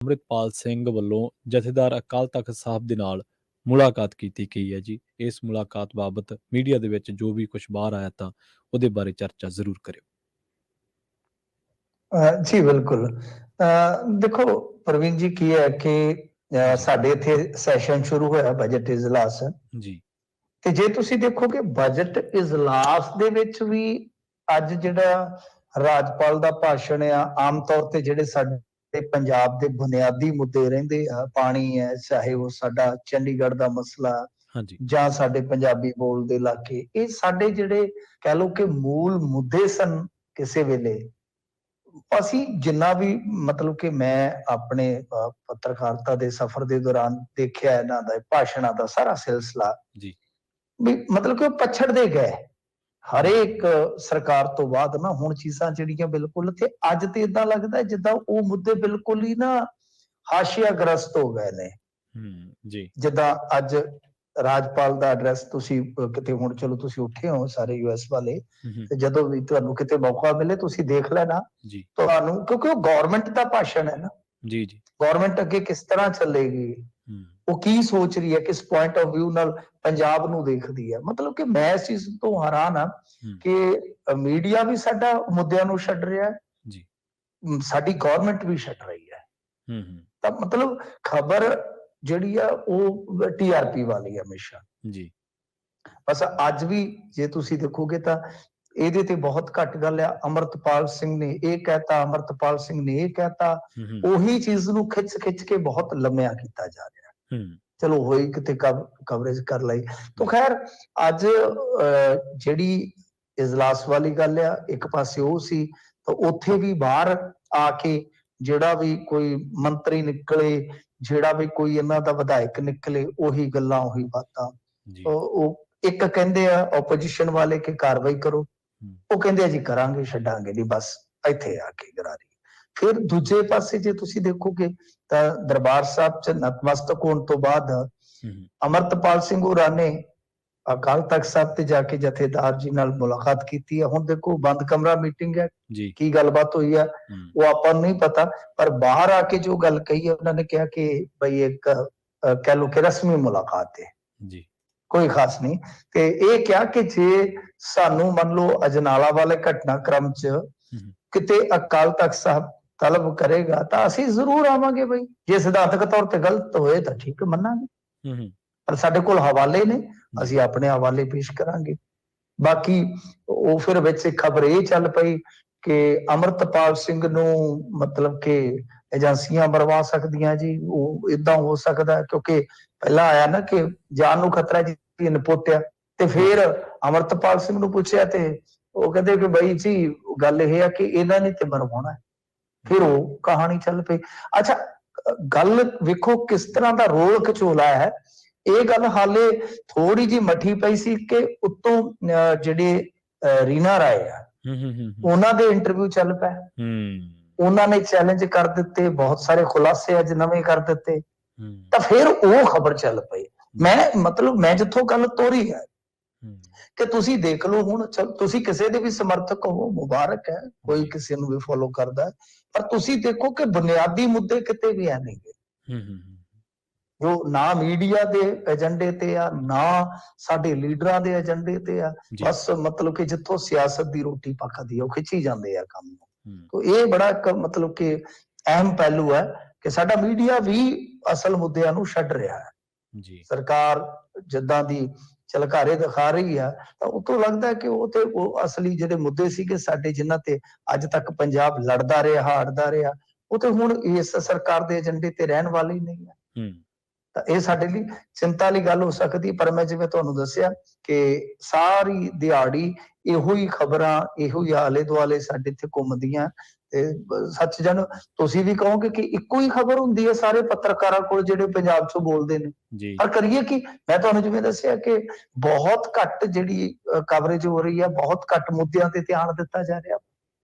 ਅੰਮ੍ਰਿਤਪਾਲ ਸਿੰਘ ਵੱਲੋਂ ਜਥੇਦਾਰ ਅਕਾਲ ਤਖ਼ਤ ਸਾਹਿਬ ਦੇ ਨਾਲ ਮੁਲਾਕਾਤ ਕੀਤੀ ਗਈ ਹੈ ਜੀ। ਇਸ ਮੁਲਾਕਾਤ ਬਾਬਤ ਮੀਡੀਆ ਦੇ ਵਿੱਚ ਜੋ ਵੀ ਕੁਝ ਬਾਹਰ ਆਇਆ ਤਾਂ ਉਹਦੇ ਬਾਰੇ ਚਰਚਾ ਜ਼ਰੂਰ ਕਰਿਓ। ਜੀ ਬਿਲਕੁਲ। ਦੇਖੋ ਪ੍ਰਵੀਨ ਜੀ, ਕੀ ਹੈ ਕਿ ਸਾਡੇ ਇੱਥੇ ਸੈਸ਼ਨ ਸ਼ੁਰੂ ਹੋਇਆ ਬਜਟ ਇਜਲਾਸ ਜੀ, ਤੇ ਜੇ ਤੁਸੀਂ ਦੇਖੋਗੇ ਬਜਟ ਇਜਲਾਸ ਦੇ ਵਿੱਚ ਵੀ ਅੱਜ ਜਿਹੜਾ ਰਾਜਪਾਲ ਦਾ ਭਾਸ਼ਣ ਆ, ਆਮ ਤੌਰ ਤੇ ਜਿਹੜੇ ਸਾਡੇ ਪੰਜਾਬ ਦੇ ਬੁਨਿਆਦੀ ਮੁੱਦੇ ਰਹਿੰਦੇ ਆ, ਪਾਣੀ ਹੈ, ਚਾਹੇ ਉਹ ਸਾਡਾ ਚੰਡੀਗੜ੍ਹ ਦਾ ਮਸਲਾ ਹਾਂਜੀ, ਜਾਂ ਸਾਡੇ ਪੰਜਾਬੀ ਬੋਲਦੇ ਇਲਾਕੇ, ਇਹ ਸਾਡੇ ਜਿਹੜੇ ਕਹਿ ਲਓ ਕਿ ਮੂਲ ਮੁੱਦੇ ਸਨ। ਕਿਸੇ ਵੇਲੇ ਅਸੀਂ ਜਿੰਨਾ ਵੀ ਮਤਲਬ ਕਿ ਮੈਂ ਆਪਣੇ ਪੱਤਰਕਾਰਤਾ ਦੇ ਸਫ਼ਰ ਦੇ ਦੌਰਾਨ ਦੇਖਿਆ ਇਹਨਾਂ ਦਾ ਭਾਸ਼ਣਾਂ ਦਾ ਸਾਰਾ ਸਿਲਸਿਲਾ ਜੀ, ਵੀ ਮਤਲਬ ਕਿ ਉਹ ਪਛੜਦੇ ਗਏ ਹਰੇਕ ਸਰਕਾਰ ਤੋਂ ਬਾਅਦ ਨਾ। ਹੁਣ ਚੀਜ਼ਾਂ ਜਿਹੜੀਆਂ ਬਿਲਕੁਲ ਤੇ ਅੱਜ ਤੇ ਏਦਾਂ ਲੱਗਦਾ ਜਿੱਦਾਂ ਉਹ ਮੁੱਦੇ ਬਿਲਕੁਲ ਹੀ ਨਾ ਹਾਸ਼ੀਆਗ੍ਰਸਤ ਹੋ ਗਏ ਨੇ। ਜੀ, ਜਿੱਦਾਂ ਅੱਜ ਰਾਜਪਾਲ ਦਾ ਐਡਰੈਸ ਤੁਸੀਂ ਕਿਤੇ, ਹੁਣ ਚਲੋ ਤੁਸੀਂ ਉੱਠੇ ਹੋ ਸਾਰੇ ਯੂਐਸ ਵਾਲੇ, ਤੇ ਜਦੋਂ ਵੀ ਤੁਹਾਨੂੰ ਕਿਤੇ ਮੌਕਾ ਮਿਲੇ ਤੁਸੀਂ ਦੇਖ ਲੈਣਾ ਜੀ, ਤੁਹਾਨੂੰ, ਕਿਉਂਕਿ ਉਹ ਗਵਰਨਮੈਂਟ ਦਾ ਭਾਸ਼ਣ ਹੈ ਨਾ। ਜੀ, ਜੀ, ਗਵਰਨਮੈਂਟ ਅੱਗੇ ਕਿਸ ਤਰ੍ਹਾਂ ਚੱਲੇਗੀ, ਉਹ ਕੀ ਸੋਚ ਰਹੀ ਹੈ, ਕਿਸ ਪੁਆਇੰਟ ਆਫ ਵਿਊ ਨਾਲ ਪੰਜਾਬ ਨੂੰ ਦੇਖਦੀ ਹੈ। ਮਤਲਬ ਕਿ ਮੈਂ ਇਸ ਚੀਜ਼ ਤੋਂ ਹੈਰਾਨ ਹਾਂ ਕਿ ਮੀਡੀਆ ਵੀ ਸਾਡਾ ਮੁੱਦਿਆਂ ਨੂੰ ਛੱਡ ਰਿਹਾ ਜੀ, ਸਾਡੀ ਗਵਰਨਮੈਂਟ ਵੀ ਛੱਡ ਰਹੀ ਹੈ। ਤਾਂ ਮਤਲਬ ਖਬਰ ਜਿਹੜੀ ਆ ਉਹ TRP ਵਾਲੀ ਹੈ ਹਮੇਸ਼ਾ ਜੀ। ਬਸ ਅੱਜ ਵੀ ਜੇ ਤੁਸੀਂ ਦੇਖੋਗੇ ਤਾਂ ਇਹਦੇ ਤੇ ਬਹੁਤ ਘੱਟ ਗੱਲ ਆ। ਅਮਰਤਪਾਲ ਸਿੰਘ ਨੇ ਇਹ ਕਹਿਤਾ, ਅਮਰਤਪਾਲ ਸਿੰਘ ਨੇ ਇਹ ਕਹਿਤਾ, ਉਹੀ ਚੀਜ਼ ਨੂੰ ਖਿੱਚ ਖਿੱਚ ਕੇ ਬਹੁਤ ਲੰਮਿਆ ਕੀਤਾ ਜਾ ਰਿਹਾ। ਚਲੋ ਹੋਈ ਕਿਤੇ ਕਵਰੇਜ ਕਰ ਲਈ ਤਾਂ ਖੈਰ। ਅੱਜ ਜਿਹੜੀ ਇਜਲਾਸ ਵਾਲੀ ਗੱਲ ਆ, ਇੱਕ ਪਾਸੇ ਉਹ ਸੀ ਤਾਂ ਉੱਥੇ ਵੀ ਬਾਹਰ ਆ ਕੇ ਜਿਹੜਾ ਵੀ ਕੋਈ ਮੰਤਰੀ ਨਿਕਲੇ, ਜਿਹੜਾ ਵੀ ਕੋਈ ਇਹਨਾਂ ਦਾ ਵਿਧਾਇਕ ਨਿਕਲੇ, ਉਹੀ ਗੱਲਾਂ ਉਹੀ ਬਾਤਾਂ। ਉਹ ਇੱਕ ਕਹਿੰਦੇ ਆ ਆਪੋਜੀਸ਼ਨ ਵਾਲੇ ਕਿ ਕਾਰਵਾਈ ਕਰੋ, ਉਹ ਕਹਿੰਦੇ ਆ ਜੀ ਕਰਾਂਗੇ, ਛੱਡਾਂਗੇ ਨਹੀਂ, ਬਸ ਇੱਥੇ ਆ ਕੇ ਗਰਾਰੀ। ਫਿਰ ਦੂਜੇ ਪਾਸੇ ਜੇ ਤੁਸੀਂ ਦੇਖੋਗੇ ਤਾਂ ਦਰਬਾਰ ਸਾਹਿਬ ਚ ਨਤਮਸਤਕ ਹੋਣ ਤੋਂ ਬਾਅਦ ਅਮਰਤਪਾਲ ਸਿੰਘ ਹੋਰਾਂ ਨੇ ਅਕਾਲ ਤਖ਼ਤ ਸਾਹਿਬ ਤੇ ਜਾ ਕੇ ਜਥੇਦਾਰ ਜੀ ਨਾਲ ਮੁਲਾਕਾਤ ਕੀਤੀ ਹੈ। ਹੁਣ ਦੇਖੋ ਬੰਦ ਕਮਰਾ ਮੀਟਿੰਗ ਹੈ, ਕੀ ਗੱਲਬਾਤ ਹੋਈ ਹੈ ਉਹ ਆਪਾਂ ਨੂੰ ਨਹੀਂ ਪਤਾ, ਪਰ ਬਾਹਰ ਆ ਕੇ ਜੋ ਗੱਲ ਕਹੀ ਹੈ ਉਹਨਾਂ ਨੇ ਕਿਹਾ ਕਿ ਬਈ ਇੱਕ ਕਹਿ ਲਓ ਕਿ ਰਸਮੀ ਮੁਲਾਕਾਤ ਹੈ, ਕੋਈ ਖਾਸ ਨਹੀਂ। ਤੇ ਇਹ ਕਿਹਾ ਕਿ ਜੇ ਸਾਨੂੰ ਮੰਨ ਲਓ ਅਜਨਾਲਾ ਵਾਲੇ ਘਟਨਾਕ੍ਰਮ ਚ ਕਿਤੇ ਅਕਾਲ ਤਖ਼ਤ ਸਾਹਿਬ ਤਲਬ ਕਰੇਗਾ ਤਾਂ ਅਸੀਂ ਜ਼ਰੂਰ ਆਵਾਂਗੇ। ਬਈ ਜੇ ਸਿਧਾਂਤਕ ਤੌਰ ਤੇ ਗਲਤ ਹੋਏ ਤਾਂ ਠੀਕ ਮੰਨਾਂਗੇ, ਪਰ ਸਾਡੇ ਕੋਲ ਹਵਾਲੇ ਨੇ, ਅਸੀਂ ਆਪਣੇ ਹਵਾਲੇ ਪੇਸ਼ ਕਰਾਂਗੇ। ਬਾਕੀ ਉਹ ਫਿਰ ਵਿੱਚ ਖਬਰ ਇਹ ਚੱਲ ਪਈ ਕਿ ਅਮਰਤਪਾਲ ਸਿੰਘ ਨੂੰ ਮਤਲਬ ਕਿ ਏਜੰਸੀਆਂ ਮਰਵਾ ਸਕਦੀਆਂ ਜੀ, ਉਹ ਏਦਾਂ ਹੋ ਸਕਦਾ ਕਿਉਂਕਿ ਪਹਿਲਾਂ ਆਇਆ ਨਾ ਕਿ ਜਾਨ ਨੂੰ ਖਤਰਾ ਜੀ ਨਪੋਤਿਆ, ਤੇ ਫਿਰ ਅਮਰਤਪਾਲ ਸਿੰਘ ਨੂੰ ਪੁੱਛਿਆ ਤੇ ਉਹ ਕਹਿੰਦੇ ਕਿ ਬਈ ਜੀ ਗੱਲ ਇਹ ਆ ਕਿ ਇਹਨਾਂ ਨੇ ਤੇ ਮਰਵਾਉਣਾ। ਫਿਰ ਉਹ ਕਹਾਣੀ ਚੱਲ ਪਈ। ਅੱਛਾ ਗੱਲ ਵੇਖੋ ਕਿਸ ਤਰ੍ਹਾਂ ਦਾ ਰੋਲ ਖਚੋਲਾ ਹੈ। ਇਹ ਗੱਲ ਹਾਲੇ ਥੋੜੀ ਜਿਹੀ ਮੱਠੀ ਪਈ ਸੀ ਕਿ ਉੱਤੋਂ ਜਿਹੜੇ ਰੀਨਾ ਰਾਏ ਆ ਉਹਨਾਂ ਦੇ ਇੰਟਰਵਿਊ ਚੱਲ ਪਏ, ਉਹਨਾਂ ਨੇ ਚੈਲੰਜ ਕਰ ਦਿੱਤੇ, ਬਹੁਤ ਸਾਰੇ ਖੁਲਾਸੇ ਅੱਜ ਨਵੇਂ ਕਰ ਦਿੱਤੇ, ਤਾਂ ਫਿਰ ਉਹ ਖਬਰ ਚੱਲ ਪਈ। ਮੈਂ ਜਿੱਥੋਂ ਗੱਲ ਤੋਰੀ ਹੈ ਕਿ ਤੁਸੀਂ ਦੇਖ ਲਓ, ਹੁਣ ਤੁਸੀਂ ਕਿਸੇ ਦੇ ਵੀ ਸਮਰਥਕ ਹੋ, ਮੁਬਾਰਕ ਹੈ, ਕੋਈ ਕਿਸੇ ਨੂੰ ਵੀ ਫੋਲੋ ਕਰਦਾ, ਪਰ ਤੁਸੀਂ ਦੇਖੋ ਕਿ ਬੁਨਿਆਦੀ ਮੁੱਦੇ ਕਿਤੇ ਵੀ ਹੈ ਨਹੀਂ ਜੋ ਨਾ ਮੀਡੀਆ ਦੇ ਏਜੰਡੇ ਤੇ ਆ, ਨਾ ਸਾਡੇ ਲੀਡਰਾਂ ਦੇ ਏਜੰਡੇ ਤੇ ਆ। ਬਸ ਮਤਲਬ ਕਿ ਜਿੱਥੋਂ ਸਿਆਸਤ ਦੀ ਰੋਟੀ ਪੱਕਦੀ ਆ ਉਹ ਖਿੱਚੀ ਜਾਂਦੇ ਆ ਕੰਮ ਨੂੰ। ਤਾਂ ਇਹ ਬੜਾ ਮਤਲਬ ਕਿ ਅਹਿਮ ਪਹਿਲੂ ਹੈ ਕਿ ਸਾਡਾ ਮੀਡੀਆ ਵੀ ਅਸਲ ਮੁੱਦਿਆਂ ਨੂੰ ਛੱਡ ਰਿਹਾ ਹੈ। ਸਰਕਾਰ ਜਿੱਦਾਂ ਦੀ ਝਲਕਾਰੇ ਦਿਖਾ ਰਹੀ ਆ ਤਾਂ ਉਤੋਂ ਲੱਗਦਾ ਕਿ ਉਹ ਤੇ ਉਹ ਅਸਲੀ ਜਿਹੜੇ ਮੁੱਦੇ ਸੀਗੇ ਸਾਡੇ, ਜਿਨ੍ਹਾਂ ਤੇ ਅੱਜ ਤੱਕ ਪੰਜਾਬ ਲੜਦਾ ਰਿਹਾ, ਹਾਰਦਾ ਰਿਹਾ, ਉਹ ਤੇ ਹੁਣ ਇਸ ਸਰਕਾਰ ਦੇ ਏਜੰਡੇ ਤੇ ਰਹਿਣ ਵਾਲੇ ਹੀ ਨਹੀਂ ਹੈ। ਤਾਂ ਇਹ ਸਾਡੇ ਲਈ ਚਿੰਤਾ ਵਾਲੀ ਗੱਲ ਹੋ ਸਕਦੀ। ਪਰ ਮੈਂ ਜਿਵੇਂ ਤੁਹਾਨੂੰ ਦੱਸਿਆ ਕਿ ਸਾਰੀ ਦਿਹਾੜੀ ਇਹੋ ਹੀ ਖਬਰਾਂ, ਇਹੋ ਹੀ ਆਲੇ ਦੁਆਲੇ ਸਾਡੇ ਇੱਥੇ ਘੁੰਮਦੀਆਂ। ਤੇ ਸੱਚ ਜਾਣੋ, ਤੁਸੀਂ ਵੀ ਕਹੋਗੇ ਕਿ ਇੱਕੋ ਹੀ ਖਬਰ ਹੁੰਦੀ ਹੈ ਸਾਰੇ ਪੱਤਰਕਾਰਾਂ ਕੋਲ ਜਿਹੜੇ ਪੰਜਾਬ ਚੋਂ ਬੋਲਦੇ ਨੇ, ਪਰ ਕਰੀਏ ਕੀ? ਮੈਂ ਤੁਹਾਨੂੰ ਜਿਵੇਂ ਦੱਸਿਆ ਕਿ ਬਹੁਤ ਘੱਟ ਜਿਹੜੀ ਕਵਰੇਜ ਹੋ ਰਹੀ ਹੈ, ਬਹੁਤ ਘੱਟ ਮੁੱਦਿਆਂ ਤੇ ਧਿਆਨ ਦਿੱਤਾ ਜਾ ਰਿਹਾ।